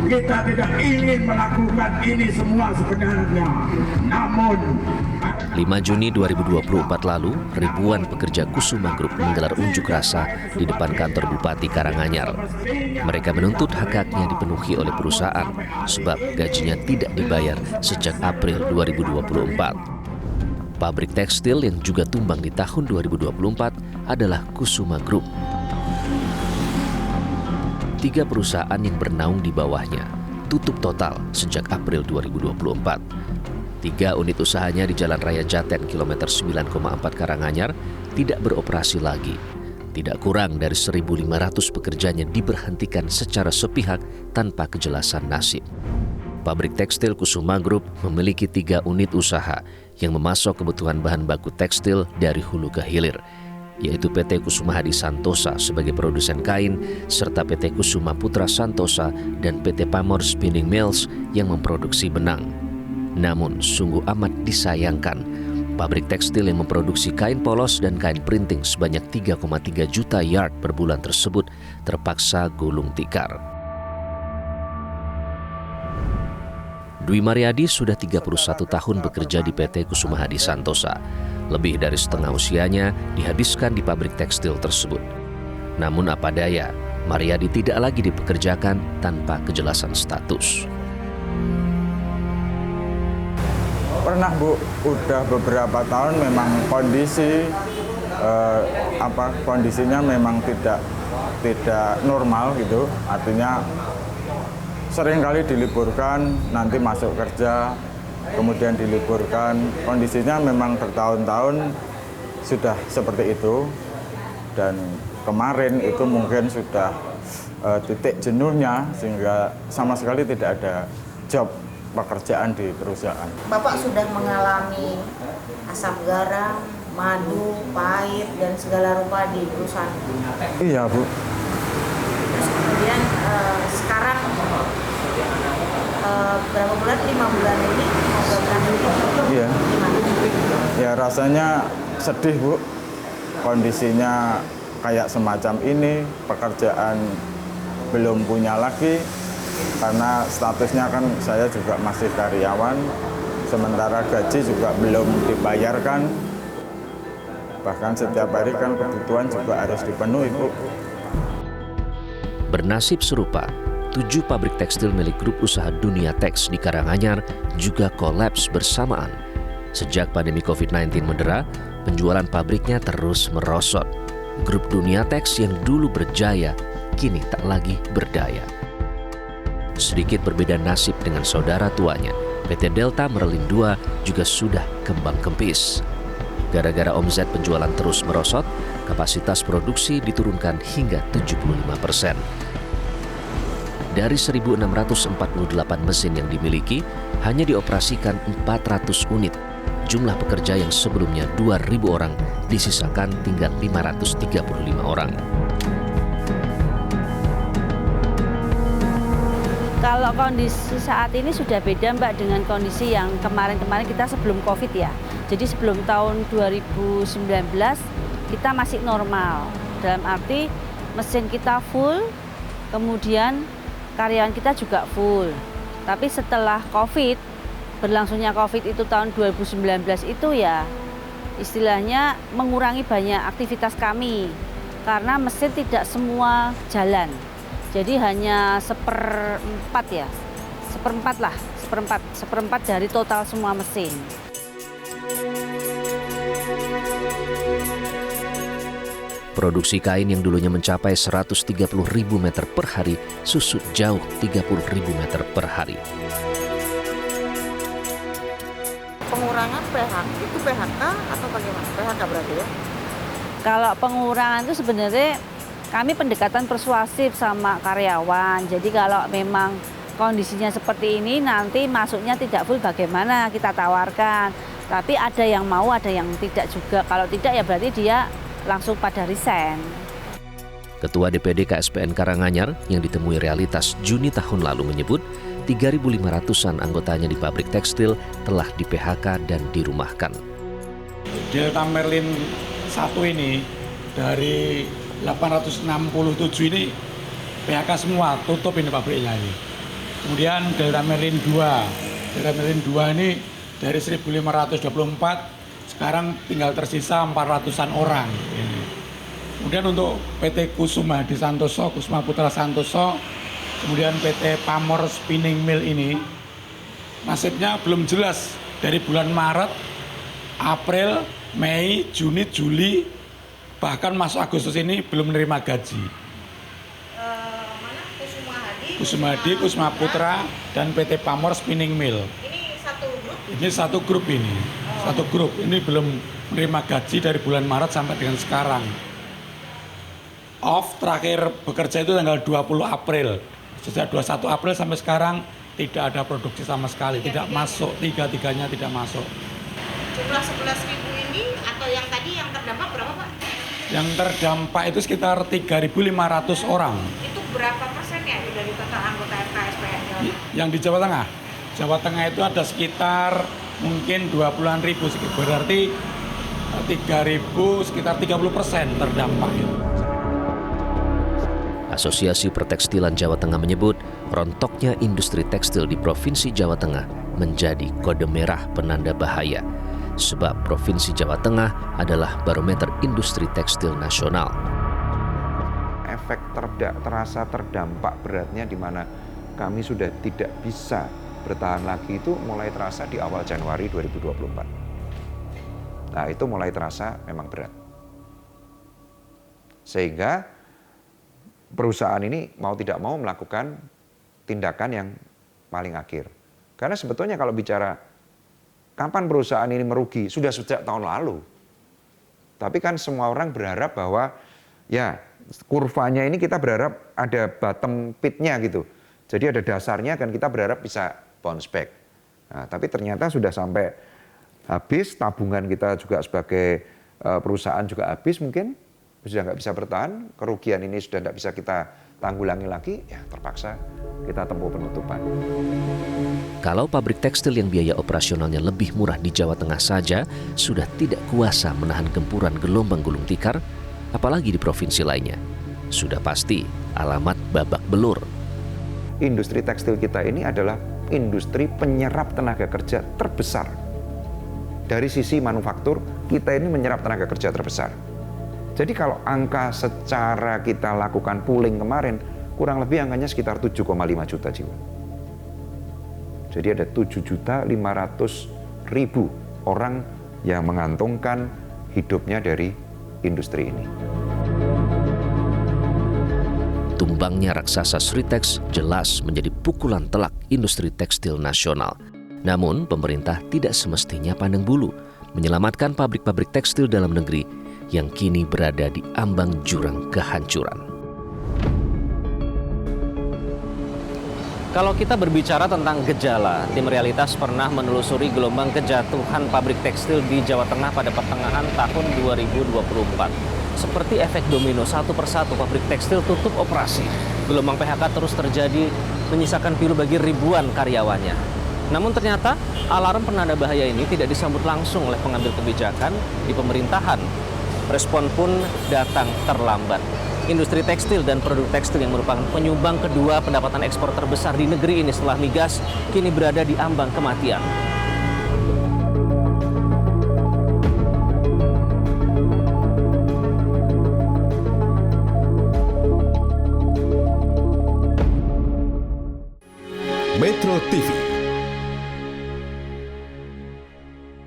Kita tidak ingin melakukan ini semua sebenarnya. Namun 5 Juni 2024 lalu, ribuan pekerja Kusuma Group menggelar unjuk rasa di depan kantor Bupati Karanganyar. Mereka menuntut hak-haknya dipenuhi oleh perusahaan sebab gajinya tidak dibayar sejak April 2024. Pabrik tekstil yang juga tumbang di tahun 2024 adalah Kusuma Group. 3 perusahaan yang bernaung di bawahnya tutup total sejak April 2024. 3 unit usahanya di Jalan Raya Jaten kilometer 9,4 Karanganyar tidak beroperasi lagi. Tidak kurang dari 1.500 pekerjanya diberhentikan secara sepihak tanpa kejelasan nasib. Pabrik tekstil Kusuma Group memiliki 3 unit usaha yang memasok kebutuhan bahan baku tekstil dari hulu ke hilir, yaitu PT Kusuma Hadi Santosa sebagai produsen kain, serta PT Kusuma Putra Santosa dan PT Pamor Spinning Mills yang memproduksi benang. Namun, sungguh amat disayangkan, pabrik tekstil yang memproduksi kain polos dan kain printing sebanyak 3,3 juta yard per bulan tersebut terpaksa gulung tikar. Dwi Mariadi sudah 31 tahun bekerja di PT Kusuma Hadi Santosa. Lebih dari setengah usianya dihabiskan di pabrik tekstil tersebut. Namun apa daya, Mariadi tidak lagi dipekerjakan tanpa kejelasan status. Pernah Bu, udah beberapa tahun memang kondisinya memang tidak normal gitu. Artinya sering kali diliburkan, nanti masuk kerja, kemudian diliburkan. Kondisinya memang bertahun-tahun sudah seperti itu. Dan kemarin itu mungkin sudah titik jenuhnya sehingga sama sekali tidak ada job pekerjaan di perusahaan. Bapak sudah mengalami asam garam, madu, pahit, dan segala rupa di perusahaan. Iya Bu. Terus kemudian sekarang berapa bulan? 5 bulan ini, 5 bulan ini. Iya. Gimana? Ya rasanya sedih Bu. Kondisinya kayak semacam ini, pekerjaan belum punya lagi. Karena statusnya kan saya juga masih karyawan, sementara gaji juga belum dibayarkan. Bahkan setiap hari kan kebutuhan juga harus dipenuhi, Bu. Bernasib serupa, 7 pabrik tekstil milik grup usaha Dunia Teks di Karanganyar juga kolaps bersamaan. Sejak pandemi COVID-19 mendera, penjualan pabriknya terus merosot. Grup Dunia Teks yang dulu berjaya, kini tak lagi berdaya. Sedikit berbeda nasib dengan saudara tuanya, PT Delta Merlin II juga sudah kembang kempis. Gara-gara omset penjualan terus merosot, kapasitas produksi diturunkan hingga 75%. Dari 1.648 mesin yang dimiliki, hanya dioperasikan 400 unit. Jumlah pekerja yang sebelumnya 2.000 orang disisakan tinggal 535 orang. Kalau kondisi saat ini sudah beda Mbak dengan kondisi yang kemarin-kemarin kita sebelum COVID ya. Jadi sebelum tahun 2019 kita masih normal. Dalam arti mesin kita full, kemudian karyawan kita juga full. Tapi setelah COVID, berlangsungnya COVID itu tahun 2019 itu ya istilahnya mengurangi banyak aktivitas kami. Karena mesin tidak semua jalan. Jadi hanya seperempat dari total semua mesin. Produksi kain yang dulunya mencapai 130.000 meter per hari susut jauh 30.000 meter per hari. Pengurangan itu PHK atau bagaimana? PHK berarti ya? Kalau pengurangan itu sebenarnya kami pendekatan persuasif sama karyawan. Jadi kalau memang kondisinya seperti ini nanti masuknya tidak full bagaimana kita tawarkan. Tapi ada yang mau, ada yang tidak juga. Kalau tidak ya berarti dia langsung pada resign. Ketua DPD KSPN Karanganyar yang ditemui Realitas Juni tahun lalu menyebut 3.500-an anggotanya di pabrik tekstil telah di-PHK dan dirumahkan. Delta Merlin 1 ini dari 867 ini PHK semua, tutup ini pabriknya ini. Kemudian Delta Merlin 2. Delta Merlin 2 ini dari 1.524 sekarang tinggal tersisa 400-an orang. Kemudian untuk PT Kusuma di Santoso, Kusuma Putra Santoso, kemudian PT Pamor Spinning Mill ini nasibnya belum jelas dari bulan Maret, April, Mei, Juni, Juli, bahkan masuk Agustus ini belum menerima gaji. Mana Kusuma Hadi, Kusuma Putra, dan PT Pamor Spinning Mill. Ini satu grup? Ini satu grup ini. Satu grup. Ini belum menerima gaji dari bulan Maret sampai dengan sekarang. Off terakhir bekerja itu tanggal 20 April. Sejak 21 April sampai sekarang tidak ada produksi sama sekali. Tidak masuk, tiga-tiganya tidak masuk. Jumlah 11.000 ini atau yang tadi yang terdampak berapa Pak? Yang terdampak itu sekitar 3.500 orang. Itu berapa persen ya dari total anggota FKSPN? Yang di Jawa Tengah. Jawa Tengah itu ada sekitar mungkin 20-an ribu, berarti 3.000 sekitar 30% terdampak. Asosiasi Pertekstilan Jawa Tengah menyebut rontoknya industri tekstil di Provinsi Jawa Tengah menjadi kode merah penanda bahaya. Sebab Provinsi Jawa Tengah adalah barometer industri tekstil nasional. Efek terasa terdampak beratnya di mana kami sudah tidak bisa bertahan lagi itu mulai terasa di awal Januari 2024. Nah itu mulai terasa memang berat. Sehingga perusahaan ini mau tidak mau melakukan tindakan yang paling akhir. Karena sebetulnya kalau bicara kapan perusahaan ini merugi, sudah sejak tahun lalu. Tapi kan semua orang berharap bahwa ya kurvanya ini kita berharap ada bottom pitnya gitu. Jadi ada dasarnya kan kita berharap bisa bounce back. Nah, tapi ternyata sudah sampai habis, tabungan kita juga sebagai perusahaan juga habis mungkin. Sudah nggak bisa bertahan, kerugian ini sudah nggak bisa kita tanggulangi lagi, ya terpaksa kita tempuh penutupan. Kalau pabrik tekstil yang biaya operasionalnya lebih murah di Jawa Tengah saja sudah tidak kuasa menahan gempuran gelombang gulung tikar, apalagi di provinsi lainnya. Sudah pasti alamat babak belur. Industri tekstil kita ini adalah industri penyerap tenaga kerja terbesar. Dari sisi manufaktur, kita ini menyerap tenaga kerja terbesar. Jadi kalau angka secara kita lakukan pooling kemarin, kurang lebih angkanya sekitar 7,5 juta jiwa. Jadi ada 7.500.000 orang yang mengantungkan hidupnya dari industri ini. Tumbangnya raksasa Sritex jelas menjadi pukulan telak industri tekstil nasional. Namun pemerintah tidak semestinya pandang bulu, menyelamatkan pabrik-pabrik tekstil dalam negeri yang kini berada di ambang jurang kehancuran. Kalau kita berbicara tentang gejala, tim realitas pernah menelusuri gelombang kejatuhan pabrik tekstil di Jawa Tengah pada pertengahan tahun 2024. Seperti efek domino, satu persatu pabrik tekstil tutup operasi. Gelombang PHK terus terjadi, menyisakan pilu bagi ribuan karyawannya. Namun ternyata alarm penanda bahaya ini tidak disambut langsung oleh pengambil kebijakan di pemerintahan. Respon pun datang terlambat. Industri tekstil dan produk tekstil yang merupakan penyumbang kedua pendapatan ekspor terbesar di negeri ini setelah migas, kini berada di ambang kematian. Metro TV